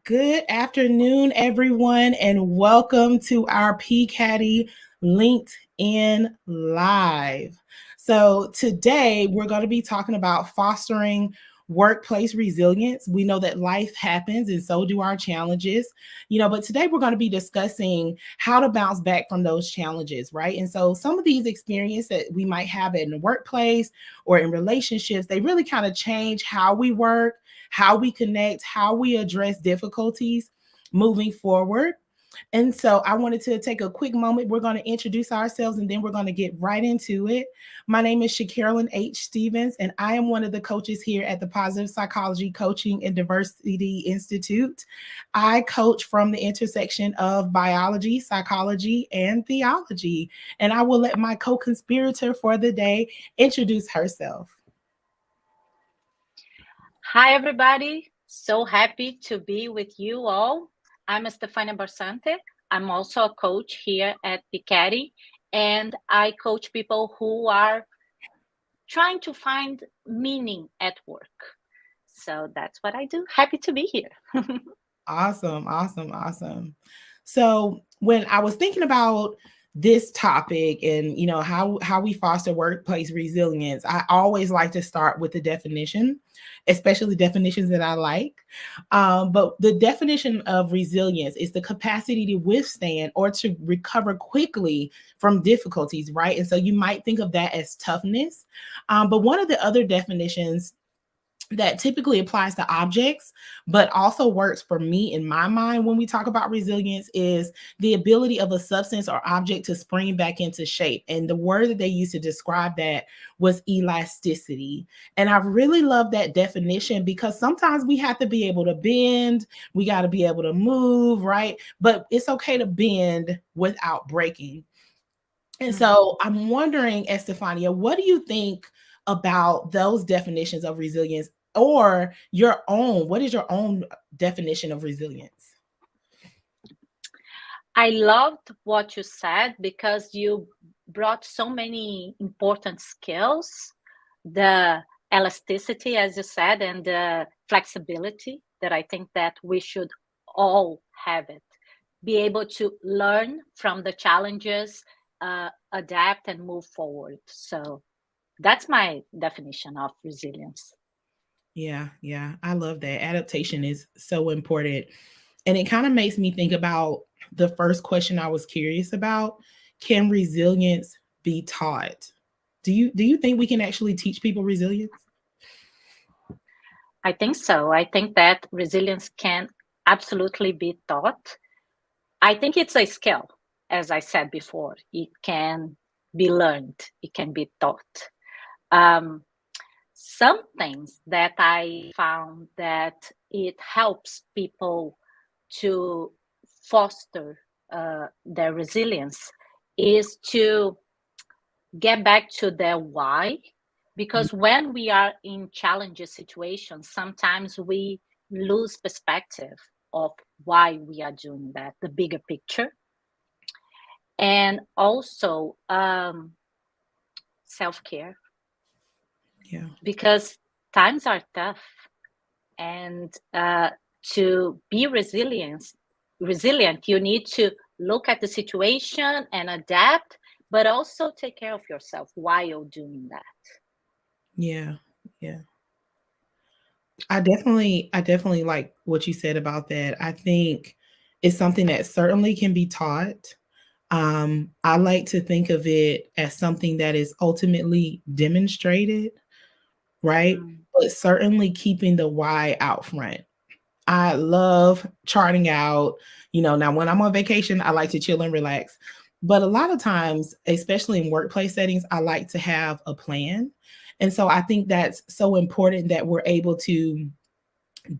Good afternoon, everyone, and welcome to our PCADDY LinkedIn Live. So, today we're going to be talking about fostering workplace resilience. We know that life happens and so do our challenges, but today we're going to be discussing how to bounce back from those challenges, right? And so, some of these experiences that we might have in the workplace or in relationships, they really kind of change how we work, how we connect, how we address difficulties moving forward. And so I wanted to take a quick moment. We're going to introduce ourselves and then we're going to get right into it. My name is Shacarolyn H. Stevens, and I am one of the coaches here at the Positive Psychology Coaching and Diversity Institute. I coach from the intersection of biology, psychology, and theology. And I will let my co-conspirator for the day introduce herself. Hi, everybody. So happy to be with you all. I'm Estefania Barsante. I'm also a coach here at PCADDY, and I coach people who are trying to find meaning at work. So that's what I do. Happy to be here. Awesome. So when I was thinking about this topic and how we foster workplace resilience, I always like to start with the definition, especially definitions that I like. But the definition of resilience is the capacity to withstand or to recover quickly from difficulties, right? And so you might think of that as toughness. But one of the other definitions that typically applies to objects, but also works for me in my mind when we talk about resilience is the ability of a substance or object to spring back into shape. And the word that they used to describe that was elasticity. And I really love that definition because sometimes we have to be able to bend, we got to be able to move, right? But it's okay to bend without breaking. And so I'm wondering, Estefania, what do you think about those definitions of resilience or your own? What is your own definition of resilience? I loved what you said because you brought so many important skills, the elasticity, as you said, and the flexibility that I think that we should all have it. Be able to learn from the challenges, adapt and move forward. So that's my definition of resilience. Yeah. I love that. Adaptation is so important. And it kind of makes me think about the first question I was curious about. Can resilience be taught? Do you think we can actually teach people resilience? I think so. I think that resilience can absolutely be taught. I think it's a skill, as I said before. It can be learned, it can be taught. Um, some things that I found that it helps people to foster their resilience is to get back to their why, because when we are in challenging situations, sometimes we lose perspective of why we are doing that, the bigger picture. And also self-care, Yeah. because times are tough, and to be resilient, you need to look at the situation and adapt, but also take care of yourself while doing that. Yeah. Yeah. I definitely like what you said about that. I think it's something that certainly can be taught. I like to think of it as something that is ultimately demonstrated, right? Mm. But certainly keeping the why out front. I love charting out, now when I'm on vacation, I like to chill and relax. But a lot of times, especially in workplace settings, I like to have a plan. And so I think that's so important that we're able to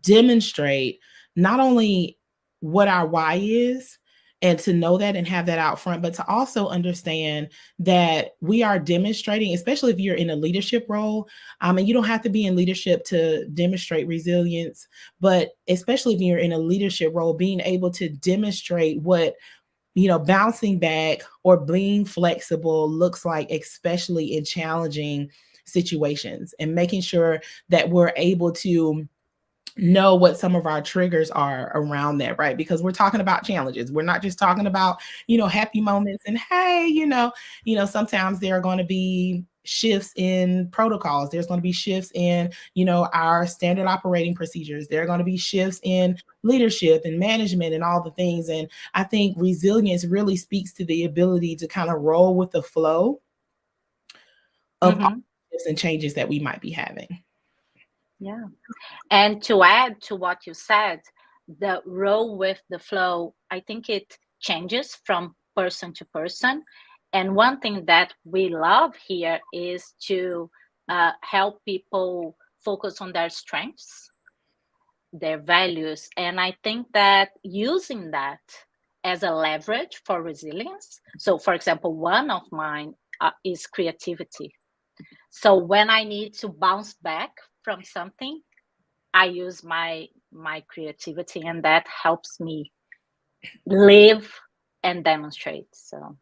demonstrate not only what our why is and to know that and have that out front, but to also understand that we are demonstrating, especially if you're in a leadership role. And you don't have to be in leadership to demonstrate resilience, but especially if you're in a leadership role, being able to demonstrate what bouncing back or being flexible looks like, especially in challenging situations, and making sure that we're able to know what some of our triggers are around that, right? Because we're talking about challenges. We're not just talking about, happy moments and hey, sometimes there are going to be shifts in protocols. There's going to be shifts in, our standard operating procedures. There are going to be shifts in leadership and management and all the things. And I think resilience really speaks to the ability to kind of roll with the flow of all Mm-hmm. the shifts and changes that we might be having. Yeah. And to add to what you said, the roll with the flow, I think it changes from person to person. And one thing that we love here is to help people focus on their strengths, their values. And I think that using that as a leverage for resilience. So, for example, one of mine is creativity. So when I need to bounce back from something, I use my creativity, and that helps me live and demonstrate. So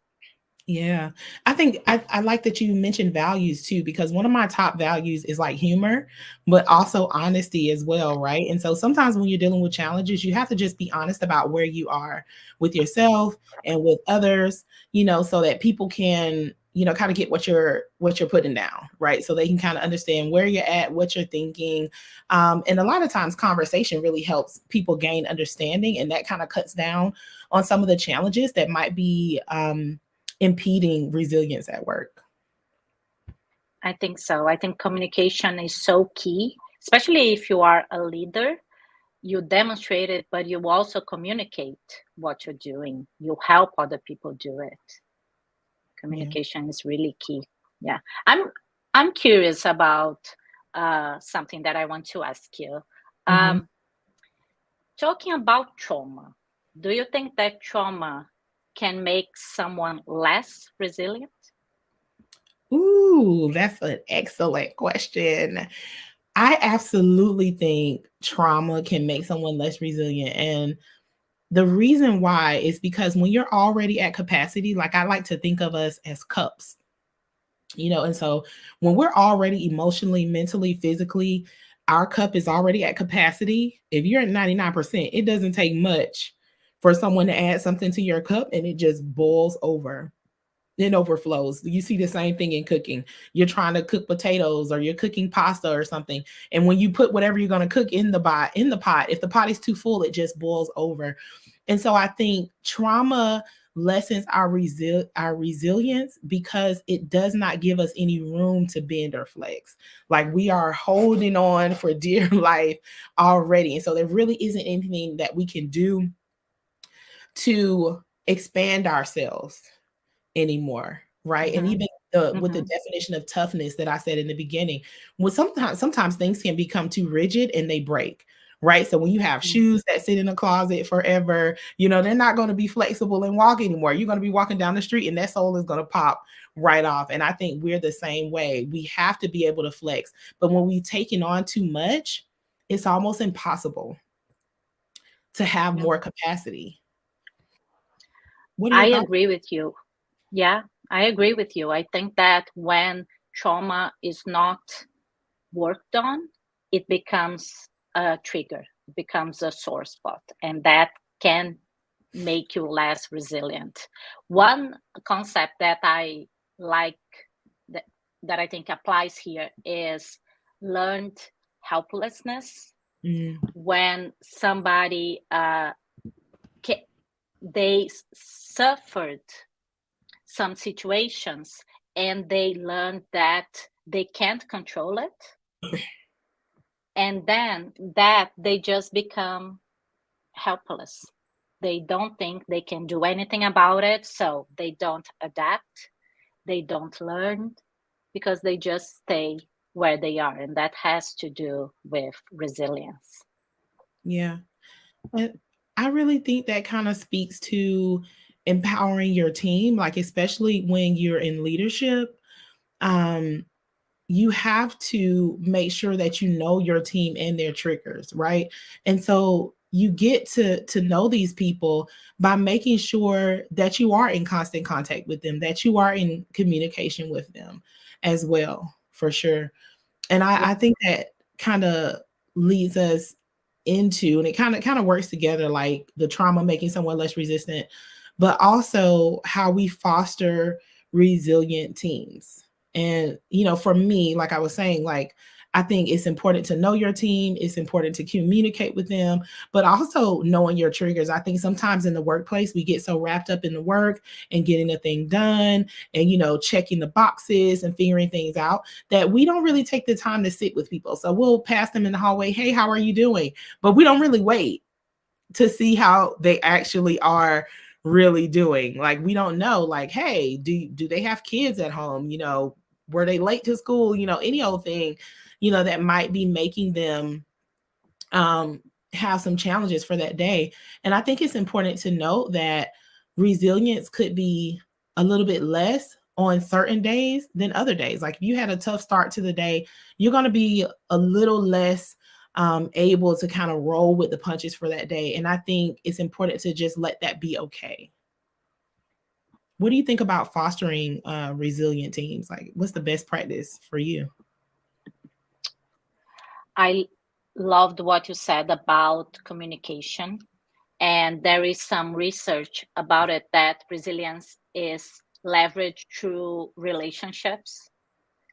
Yeah. I think I like that you mentioned values too, because one of my top values is like humor, but also honesty as well, right? And so sometimes when you're dealing with challenges, you have to just be honest about where you are with yourself and with others, so that people can, kind of get what you're putting down, right? So they can kind of understand where you're at, what you're thinking. And a lot of times conversation really helps people gain understanding, and that kind of cuts down on some of the challenges that might be impeding resilience at work. I think so. I think communication is so key, especially if you are a leader. You demonstrate it, but you also communicate what you're doing. You help other people do it. Yeah. Communication is really key. Yeah, I'm curious about something that I want to ask you. Mhm. Um, Talking about trauma, do you think that trauma can make someone less resilient? Ooh, that's an excellent question. I absolutely think trauma can make someone less resilient. And the reason why is because when you're already at capacity, like I like to think of us as cups, and so when we're already emotionally, mentally, physically, our cup is already at capacity. If you're at 99%, it doesn't take much for someone to add something to your cup and it just boils over. It overflows. You see the same thing in cooking. You're trying to cook potatoes or you're cooking pasta or something. And when you put whatever you're going to cook in the pot, if the pot is too full, it just boils over. And so I think trauma lessens our resilience because it does not give us any room to bend or flex. Like we are holding on for dear life already. And so there really isn't anything that we can do to expand ourselves anymore, right? And Mm-hmm. even with the Mm-hmm. definition of toughness that I said in the beginning, well, sometimes things can become too rigid and they break, right? So when you have shoes that sit in a closet forever, they're not going to be flexible and walk anymore. You're going to be walking down the street and that sole is going to pop right off. And I think we're the same way. We have to be able to flex, but when we've taken on too much, it's almost impossible to have Yeah, more capacity. What are I your thoughts? agree with you. Yeah, I agree with you. I think that when trauma is not worked on, it becomes a trigger, it becomes a sore spot, and that can make you less resilient. One concept that I like that, that I think applies here is learned helplessness. Mm, When somebody they suffered some situations and they learned that they can't control it, and then that they just become helpless. They don't think they can do anything about it, so they don't adapt, they don't learn, because they just stay where they are, and that has to do with resilience. yeah. But I really think that kind of speaks to empowering your team, like especially when you're in leadership. Um, you have to make sure that you know your team and their triggers, right? And so you get to know these people by making sure that you are in constant contact with them, that you are in communication with them as well, for sure. And Yeah. I think that kind of leads us into, and it kind of works together, like the trauma making someone less resistant, but also how we foster resilient teams. And for me, like I was saying, like I think it's important to know your team, it's important to communicate with them, but also knowing your triggers. I think sometimes in the workplace we get so wrapped up in the work and getting the thing done and checking the boxes and figuring things out that we don't really take the time to sit with people. So we'll pass them in the hallway, hey, how are you doing? But we don't really wait to see how they actually are really doing. Like we don't know, like, hey, do they have kids at home? Were they late to school? Any old thing, that might be making them have some challenges for that day. And I think it's important to note that resilience could be a little bit less on certain days than other days. Like if you had a tough start to the day, you're going to be a little less able to kind of roll with the punches for that day. And I think it's important to just let that be okay. What do you think about fostering resilient teams? Like, what's the best practice for you? I loved what you said about communication. And there is some research about it that resilience is leveraged through relationships.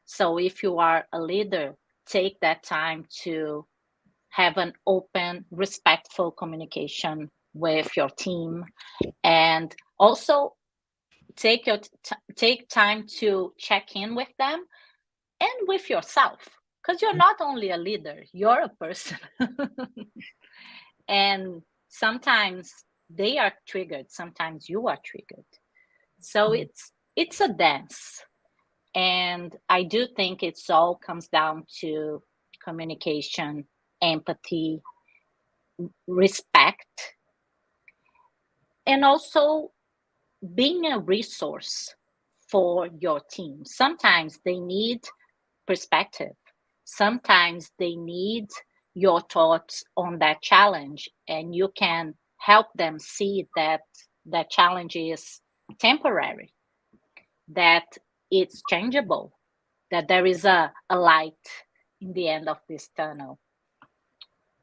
So if you are a leader, take that time to have an open, respectful communication with your team, and also take time to check in with them and with yourself, because you're not only a leader, you're a person. And sometimes they are triggered, sometimes you are triggered. So it's a dance. And I do think it's all comes down to communication, empathy, respect, and also being a resource for your team. Sometimes they need perspective. Sometimes they need your thoughts on that challenge, and you can help them see that that challenge is temporary, that it's changeable, that there is a light in the end of this tunnel.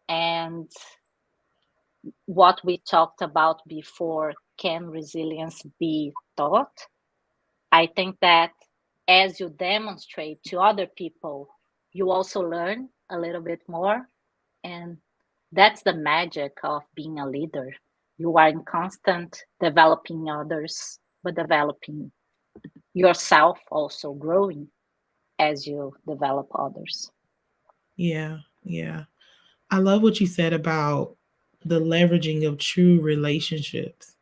And what we talked about before, can resilience be taught? I think that as you demonstrate to other people, you also learn a little bit more. And that's the magic of being a leader. You are in constant developing others, but developing yourself, also growing as you develop others. Yeah, yeah. I love what you said about the leveraging of true relationships,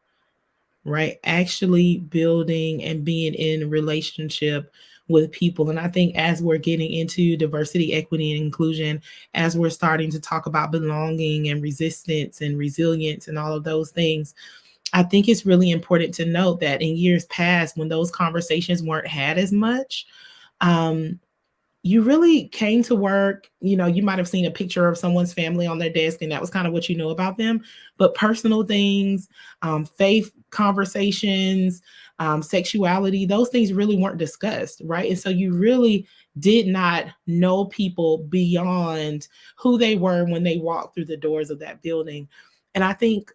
right? Actually building and being in relationship with people. And I think as we're getting into diversity, equity, and inclusion, as we're starting to talk about belonging and resistance and resilience and all of those things, I think it's really important to note that in years past, when those conversations weren't had as much, um, you really came to work, you might have seen a picture of someone's family on their desk, and that was kind of what you know about them. But personal things, faith conversations, sexuality, those things really weren't discussed, right? And so you really did not know people beyond who they were when they walked through the doors of that building. And I think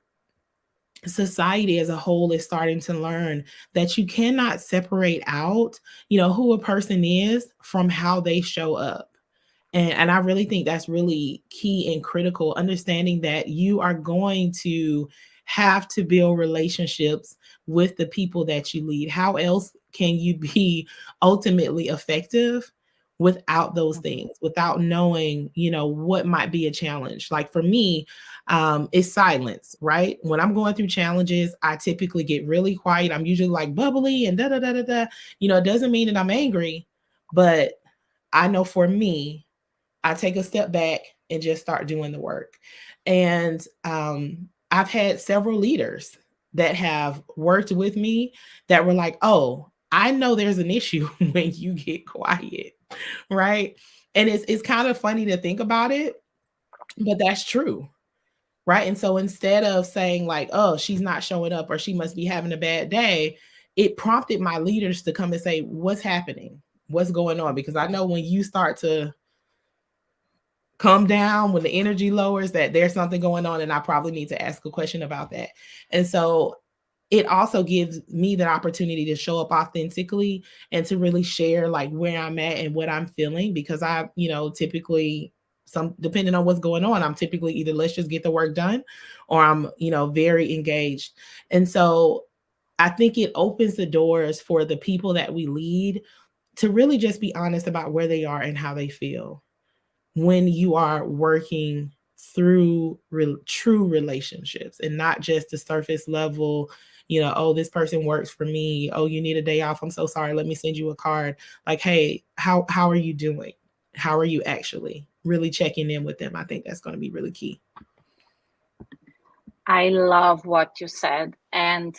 society as a whole is starting to learn that you cannot separate out, who a person is from how they show up. And I really think that's really key and critical, understanding that you are going to have to build relationships with the people that you lead. How else can you be ultimately effective without those things, without knowing, what might be a challenge? Like for me, it's silence, right? When I'm going through challenges, I typically get really quiet. I'm usually like bubbly and da da da da da. It doesn't mean that I'm angry, but I know for me, I take a step back and just start doing the work. And I've had several leaders that have worked with me that were like, oh, I know there's an issue when you get quiet, right? And it's kind of funny to think about it, but that's true, right? And so instead of saying like, oh, she's not showing up or she must be having a bad day, it prompted my leaders to come and say, what's happening? What's going on? Because I know when you start to come down, when the energy lowers, that there's something going on and I probably need to ask a question about that. And so it also gives me the opportunity to show up authentically and to really share like where I'm at and what I'm feeling, because I, typically, some depending on what's going on, I'm typically either let's just get the work done, or I'm, very engaged. And so I think it opens the doors for the people that we lead to really just be honest about where they are and how they feel when you are working through true relationships, and not just the surface level, oh, this person works for me. Oh, you need a day off. I'm so sorry. Let me send you a card. Like, hey, how are you doing? How are you actually really checking in with them? I think that's going to be really key. I love what you said. And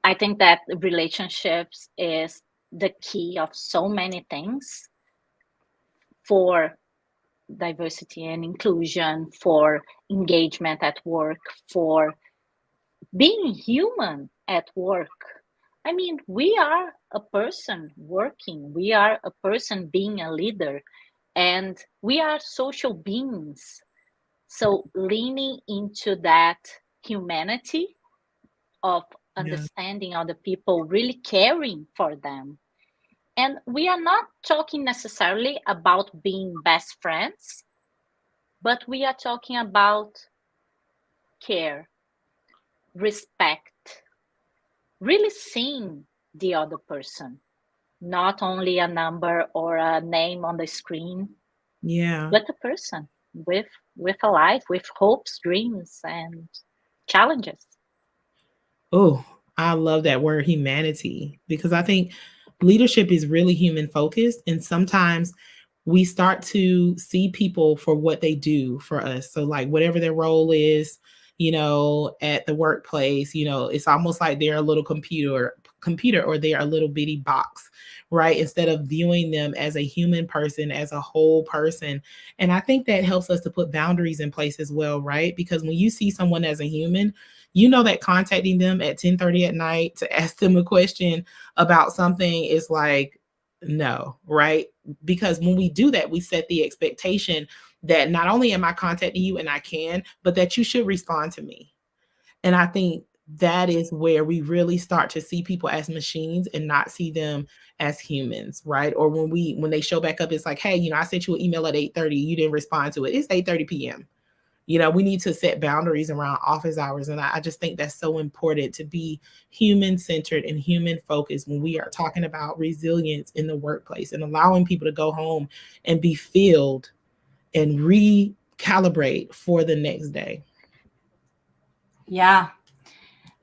I think that relationships is the key of so many things for diversity and inclusion, for engagement at work, for being human at work. I mean, we are a person working, we are a person being a leader, and we are social beings. So, leaning into that humanity of Yeah. understanding other people, really caring for them. And we are not talking necessarily about being best friends, but we are talking about care, respect, really seeing the other person, not only a number or a name on the screen, Yeah. but a person with a life, with hopes, dreams, and challenges. Oh, I love that word, humanity, because I think leadership is really human focused. And sometimes we start to see people for what they do for us. So, like, whatever their role is, at the workplace, it's almost like they're a little computer, or they're a little bitty box, right? Instead of viewing them as a human person, as a whole person. And I think that helps us to put boundaries in place as well, right? Because when you see someone as a human, that contacting them at 10:30 at night to ask them a question about something is like, no, right? Because when we do that, we set the expectation that not only am I contacting you and I can, but that you should respond to me. And I think that is where we really start to see people as machines and not see them as humans, right? Or when they show back up, it's like, hey, I sent you an email at 8:30, you didn't respond to it. It's 8:30 p.m. We need to set boundaries around office hours. And I just think that's so important, to be human centered and human focused when we are talking about resilience in the workplace, and allowing people to go home and be filled and recalibrate for the next day. Yeah,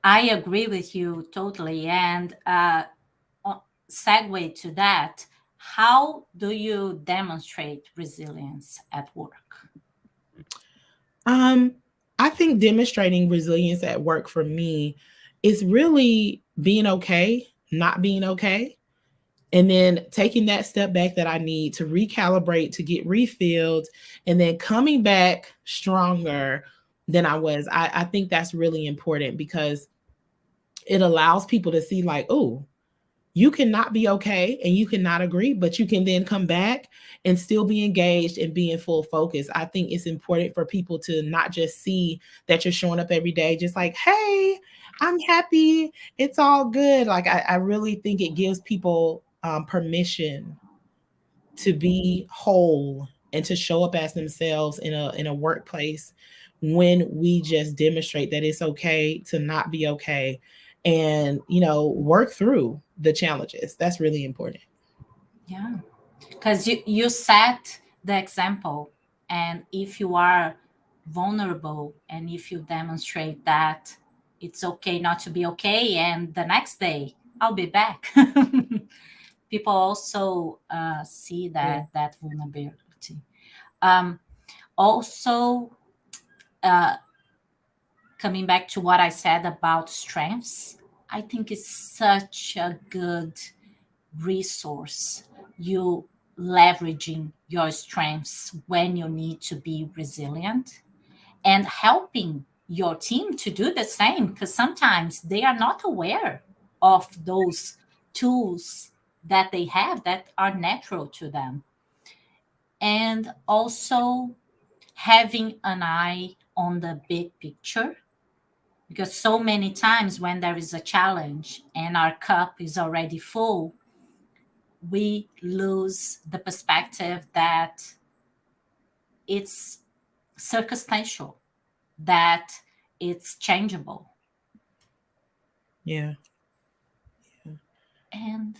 I agree with you totally. And segue to that, how do you demonstrate resilience at work? I think demonstrating resilience at work for me is really being okay, not being okay, and then taking that step back that I need to recalibrate, to get refilled, and then coming back stronger than I was. I think that's really important, because it allows people to see, like, oh, you cannot be okay and you cannot agree, but you can then come back and still be engaged and be in full focus. I think it's important for people to not just see that you're showing up every day, just like, hey, I'm happy, it's all good. Like, I really think it gives people permission to be whole and to show up as themselves in a workplace, when we just demonstrate that it's okay to not be okay, and work through the challenges. That's really important. Yeah, because you set the example, and if you are vulnerable and if you demonstrate that it's okay not to be okay, and the next day I'll be back, people also see Yeah. that vulnerability. Um, Also, uh, coming back to what I said about strengths, I think it's such a good resource. You leveraging your strengths when you need to be resilient, and helping your team to do the same, because sometimes they are not aware of those tools that they have that are natural to them. and also having an eye on the big picture, because so many times when there is a challenge and our cup is already full, we lose the perspective that it's circumstantial, that it's changeable. Yeah. And,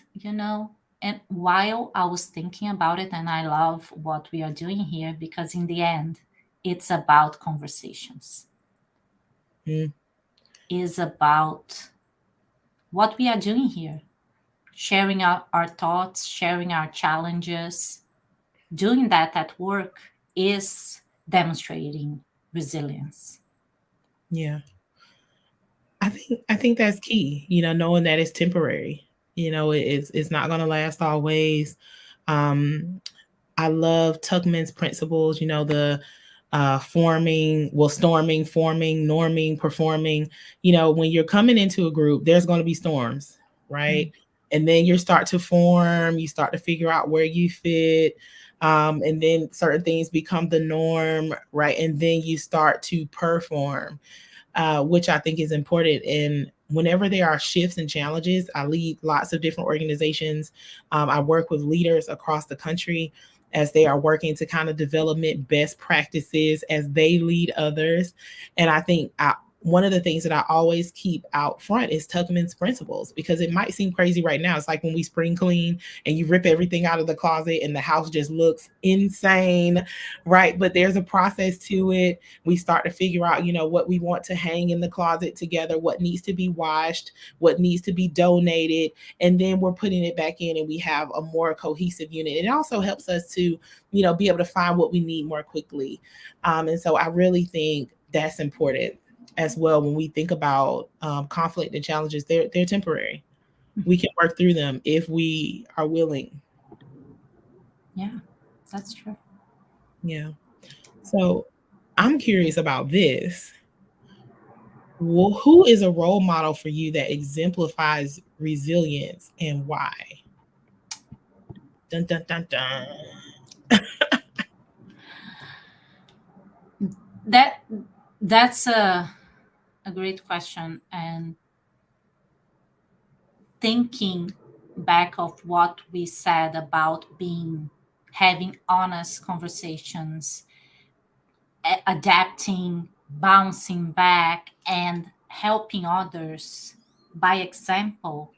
and while I was thinking about it, and I love what we are doing here, because in the end, it's about conversations. Mm. Is about what we are doing here, sharing our thoughts, sharing our challenges. Doing that at work is demonstrating resilience. Yeah. I think that's key, knowing that it's temporary. It's not going to last always. I love Tuckman's principles, the storming, forming, norming, performing. When you're coming into a group, there's going to be storms, right? And then you start to form, you start to figure out where you fit. And then certain things become the norm, right? And then you start to perform, which I think is important. And whenever there are shifts and challenges, I lead lots of different organizations. I work with leaders across the country as they are working to kind of development best practices as they lead others. And I think one of the things that I always keep out front is Tuckman's principles, because it might seem crazy right now. It's like when we spring clean and you rip everything out of the closet and the house just looks insane, right? But there's a process to it. We start to figure out, what we want to hang in the closet together, what needs to be washed, what needs to be donated, and then we're putting it back in and we have a more cohesive unit. It also helps us to, be able to find what we need more quickly. And so I really think that's important as well. When we think about conflict and challenges, they're temporary. We can work through them if we are willing. Yeah, that's true. Yeah. So I'm curious about this. Well, who is a role model for you that exemplifies resilience and why? Dun, dun, dun, dun. That's a great question. And thinking back of what we said about having honest conversations, adapting, bouncing back, and helping others by example,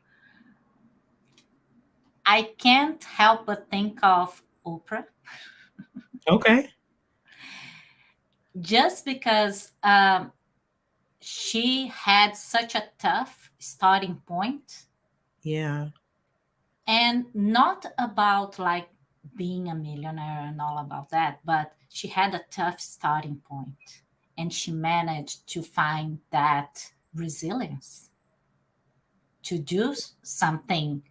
I can't help but think of Oprah. Okay. Just because she had such a tough starting point. Yeah. And not about like being a millionaire and all about that, but she had a tough starting point and she managed to find that resilience to do something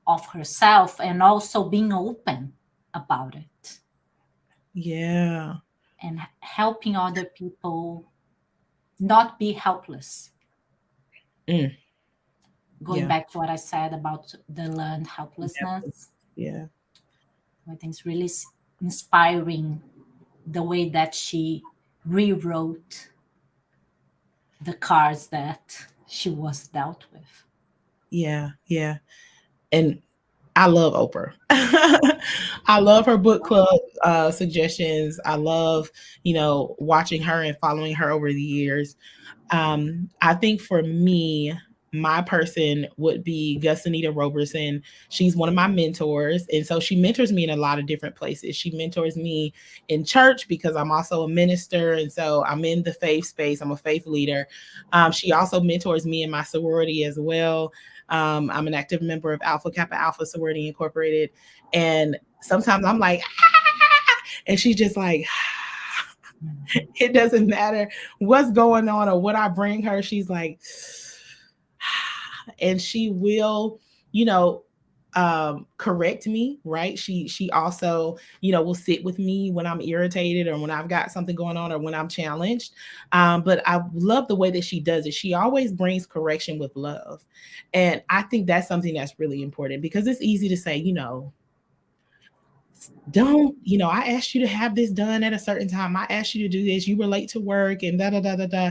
of herself and also being open about it. Yeah. And helping other people not be helpless. Going back to what I said about the learned helplessness. Yeah. I think it's really inspiring the way that she rewrote the cards that she was dealt with. Yeah. Yeah. And I love Oprah. I love her book club suggestions. I love, watching her and following her over the years. I think for me, my person would be Gusanita Roberson. She's one of my mentors. And so she mentors me in a lot of different places. She mentors me in church because I'm also a minister. And so I'm in the faith space. I'm a faith leader. She also mentors me in my sorority as well. I'm an active member of Alpha Kappa Alpha Sorority Incorporated. And sometimes I'm like, and she's just like, it doesn't matter what's going on or what I bring her. She's like, and she will, correct me, right? She also, will sit with me when I'm irritated or when I've got something going on or when I'm challenged. But I love the way that she does it. She always brings correction with love. And I think that's something that's really important because it's easy to say, don't, I asked you to have this done at a certain time. I asked you to do this. You were late to work and da da da da da.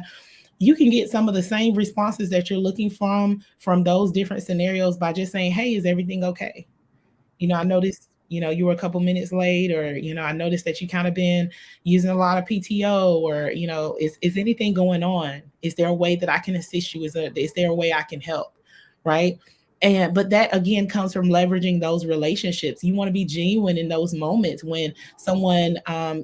You can get some of the same responses that you're looking from those different scenarios by just saying, hey, is everything okay? I noticed, you were a couple minutes late, or, I noticed that you kind of been using a lot of PTO, or, is anything going on? Is there a way that I can assist you? Is there a way I can help? Right. But that again comes from leveraging those relationships. You want to be genuine in those moments when someone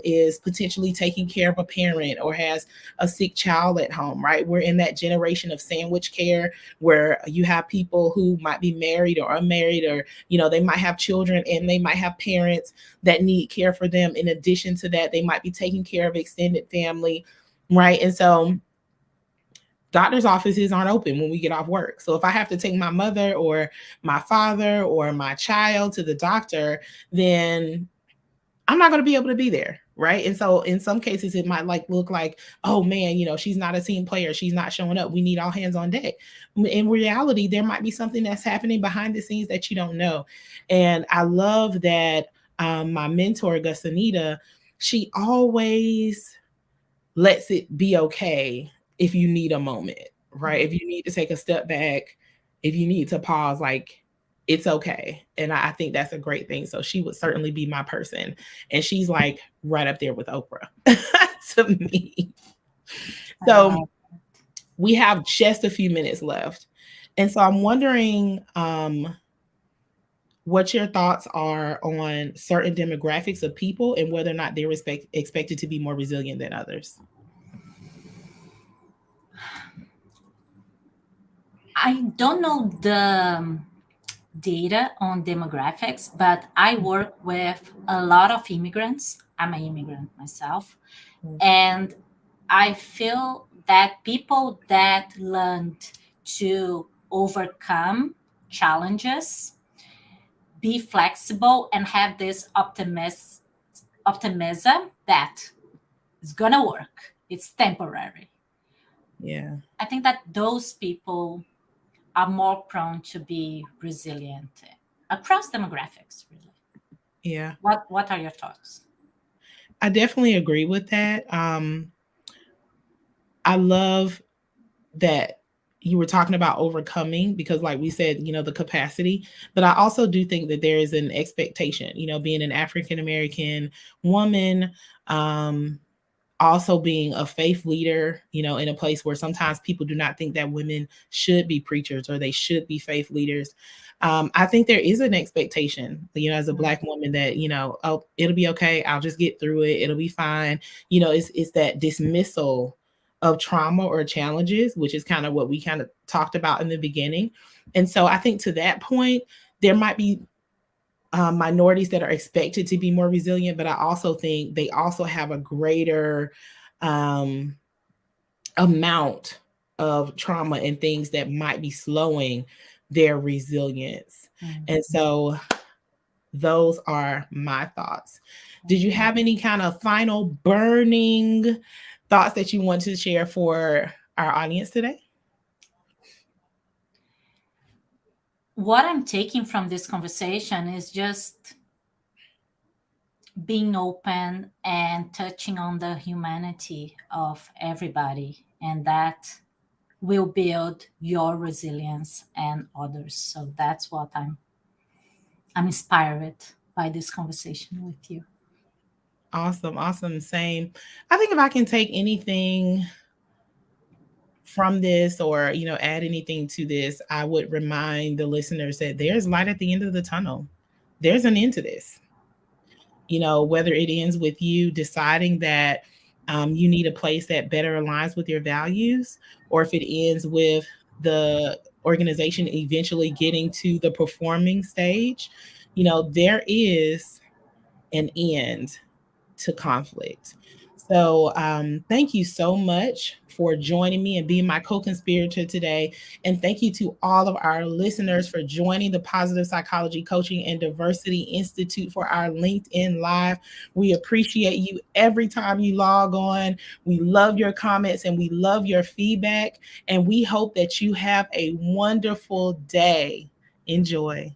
is potentially taking care of a parent or has a sick child at home, right? We're in that generation of sandwich care where you have people who might be married or unmarried, or, they might have children and they might have parents that need care for them. In addition to that, they might be taking care of extended family, right? And so doctor's offices aren't open when we get off work. So if I have to take my mother or my father or my child to the doctor, then I'm not going to be able to be there. Right. And so in some cases, it might look like, oh man, she's not a team player. She's not showing up. We need all hands on deck. In reality, there might be something that's happening behind the scenes that you don't know. And I love that my mentor, Gusanita, she always lets it be okay if you need a moment, right? If you need to take a step back, if you need to pause, it's okay. And I think that's a great thing. So she would certainly be my person. And she's right up there with Oprah to me. So we have just a few minutes left. And so I'm wondering what your thoughts are on certain demographics of people and whether or not they're expected to be more resilient than others. I don't know the data on demographics, but I work with a lot of immigrants. I'm an immigrant myself. And I feel that people that learned to overcome challenges, be flexible, and have this optimism that it's going to work. It's temporary. Yeah. I think that those people are more prone to be resilient across demographics, really. Yeah. What are your thoughts? I definitely agree with that. I love that you were talking about overcoming, because like we said, the capacity, but I also do think that there is an expectation, being an African-American woman, also being a faith leader, in a place where sometimes people do not think that women should be preachers or they should be faith leaders. I think there is an expectation, as a Black woman that, oh, it'll be okay. I'll just get through it. It'll be fine. It's that dismissal of trauma or challenges, which is kind of what we kind of talked about in the beginning. And so I think to that point, there might be minorities that are expected to be more resilient, but I also think they also have a greater amount of trauma and things that might be slowing their resilience. Mm-hmm. And so those are my thoughts. Did you have any kind of final burning thoughts that you want to share for our audience today? What I'm taking from this conversation is just being open and touching on the humanity of everybody, and that will build your resilience and others. So that's what I'm inspired by this conversation with you. Awesome. Same. I think if I can take anything from this or, add anything to this, I would remind the listeners that there's light at the end of the tunnel. There's an end to this. Whether it ends with you deciding that you need a place that better aligns with your values, or if it ends with the organization eventually getting to the performing stage, there is an end to conflict. So thank you so much for joining me and being my co-conspirator today. And thank you to all of our listeners for joining the Positive Psychology Coaching and Diversity Institute for our LinkedIn Live. We appreciate you every time you log on. We love your comments and we love your feedback. And we hope that you have a wonderful day. Enjoy.